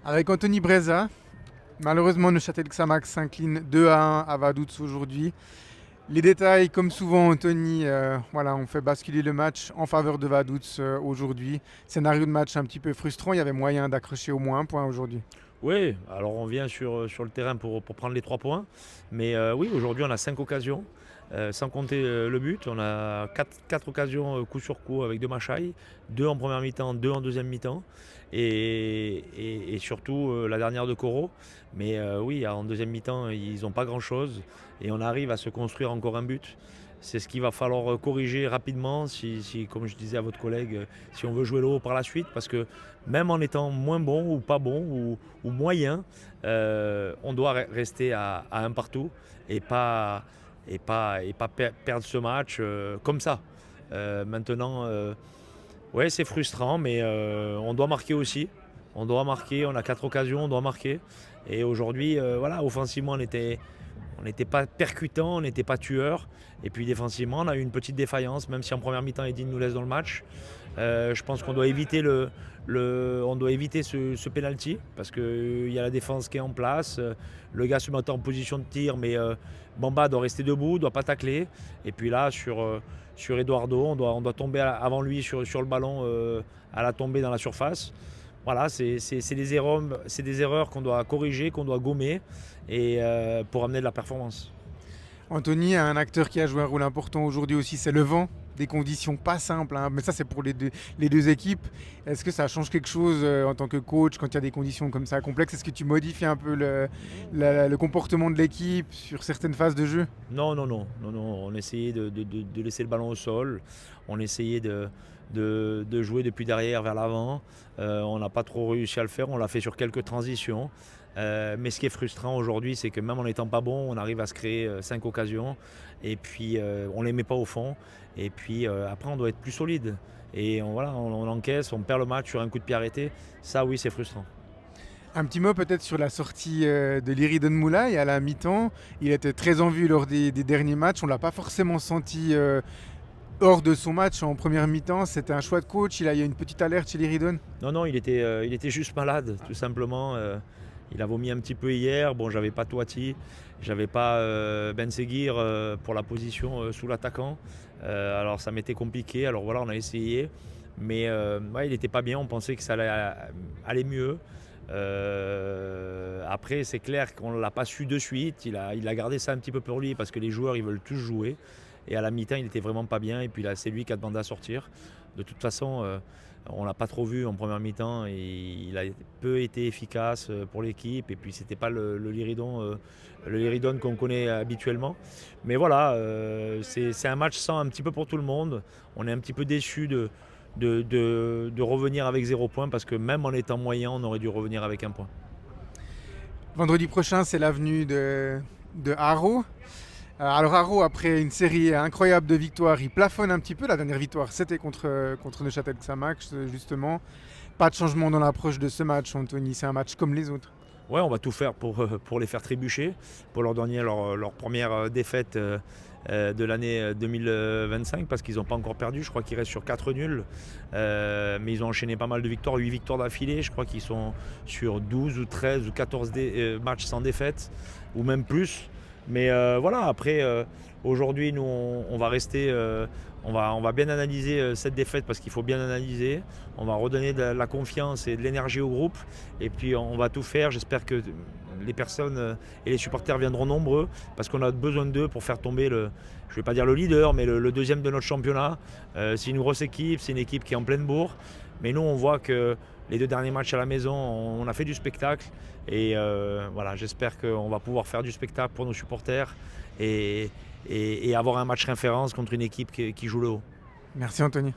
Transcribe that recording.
Avec Anthony Breza, malheureusement Neuchâtel Xamax s'incline 2-1 à Vaduz aujourd'hui. Les détails, comme souvent Anthony, voilà, on fait basculer le match en faveur de Vaduz aujourd'hui. Scénario de match un petit peu frustrant, il y avait moyen d'accrocher au moins un point aujourd'hui. Oui, alors on vient sur le terrain pour prendre les 3 points. Mais oui, aujourd'hui on a 5 occasions, sans compter le but. On a quatre occasions coup sur coup avec 2 Machaï, 2 en première mi-temps, 2 en deuxième mi-temps. Et surtout la dernière de Coro. Mais oui, en deuxième mi-temps, ils n'ont pas grand-chose. Et on arrive à se construire encore un but. C'est ce qu'il va falloir corriger rapidement si, comme je disais à votre collègue, si on veut jouer le haut par la suite. Parce que même en étant moins bon ou pas bon ou moyen, on doit rester à un partout et pas perdre ce match comme ça. Maintenant, ouais, c'est frustrant, mais on doit marquer aussi. On doit marquer, on a 4 occasions, on doit marquer. Et aujourd'hui, voilà, offensivement, on n'était pas percutant, on n'était pas tueur. Et puis défensivement, on a eu une petite défaillance, même si en première mi-temps, Edine nous laisse dans le match. Je pense qu'on doit éviter on doit éviter ce penalty parce qu'il y a la défense qui est en place. Le gars se met en position de tir, mais Bamba doit rester debout, ne doit pas tacler. Et puis là, sur Eduardo, on doit tomber avant lui sur le ballon à la tombée dans la surface. Voilà, c'est des erreurs qu'on doit corriger, qu'on doit gommer et pour amener de la performance. Anthony a un acteur qui a joué un rôle important aujourd'hui aussi, c'est le vent. Des conditions pas simples, hein, mais ça c'est pour les deux équipes. Est-ce que ça change quelque chose en tant que coach quand il y a des conditions comme ça complexes? Est-ce que tu modifies un peu le comportement de l'équipe sur certaines phases de jeu? Non, non, non, non, non. On essayait de laisser le ballon au sol. On essayait de jouer depuis derrière vers l'avant. On n'a pas trop réussi à le faire. On l'a fait sur quelques transitions. Mais ce qui est frustrant aujourd'hui, c'est que même en n'étant pas bon, on arrive à se créer 5 occasions. Et puis, on ne les met pas au fond. Et puis, après, on doit être plus solide. Et voilà, on encaisse, on perd le match sur un coup de pied arrêté. Ça, oui, c'est frustrant. Un petit mot peut-être sur la sortie de Liri Moulay à la mi-temps. Il était très en vue lors des derniers matchs. On ne l'a pas forcément senti hors de son match en première mi-temps. C'était un choix de coach. Il y a une petite alerte chez Liridon. Non, non, il était juste malade, tout simplement. Il a vomi un petit peu hier. Bon, j'avais pas Toiti, j'avais pas Ben Seguir pour la position sous l'attaquant. Alors ça m'était compliqué. Alors voilà, on a essayé. Mais ouais, il n'était pas bien. On pensait que ça allait aller mieux. Après, c'est clair qu'on ne l'a pas su de suite. Il a gardé ça un petit peu pour lui parce que les joueurs ils veulent tous jouer. Et à la mi-temps, il n'était vraiment pas bien. Et puis là, c'est lui qui a demandé à sortir. De toute façon, on ne l'a pas trop vu en première mi-temps. Et il a peu été efficace pour l'équipe. Et puis, c'était pas le Lyridon qu'on connaît habituellement. Mais voilà, c'est un match sans un petit peu pour tout le monde. On est un petit peu déçu de revenir avec 0 point parce que même en étant moyen, on aurait dû revenir avec 1 point. Vendredi prochain, c'est l'avenue de Haro. Alors Haro, après une série incroyable de victoires, il plafonne un petit peu. La dernière victoire, c'était contre Neuchâtel Xamax, justement. Pas de changement dans l'approche de ce match, Anthony. C'est un match comme les autres. Ouais, on va tout faire pour les faire trébucher, pour leur donner leur première défaite de l'année 2025 parce qu'ils n'ont pas encore perdu. Je crois qu'ils restent sur 4 nuls. Mais ils ont enchaîné pas mal de victoires, 8 victoires d'affilée. Je crois qu'ils sont sur 12 ou 13 ou 14 matchs sans défaite, ou même plus. Mais voilà, après, aujourd'hui, nous, on va rester. On va bien analyser cette défaite parce qu'il faut bien analyser. On va redonner de la confiance et de l'énergie au groupe. Et puis on va tout faire. J'espère que les personnes et les supporters viendront nombreux parce qu'on a besoin d'eux pour faire tomber je ne vais pas dire le leader, mais le deuxième de notre championnat. C'est une grosse équipe, c'est une équipe qui est en pleine bourre. Mais nous, on voit que les 2 derniers matchs à la maison, on a fait du spectacle. Et voilà, j'espère qu'on va pouvoir faire du spectacle pour nos supporters et avoir un match référence contre une équipe qui joue le haut. Merci Anthony.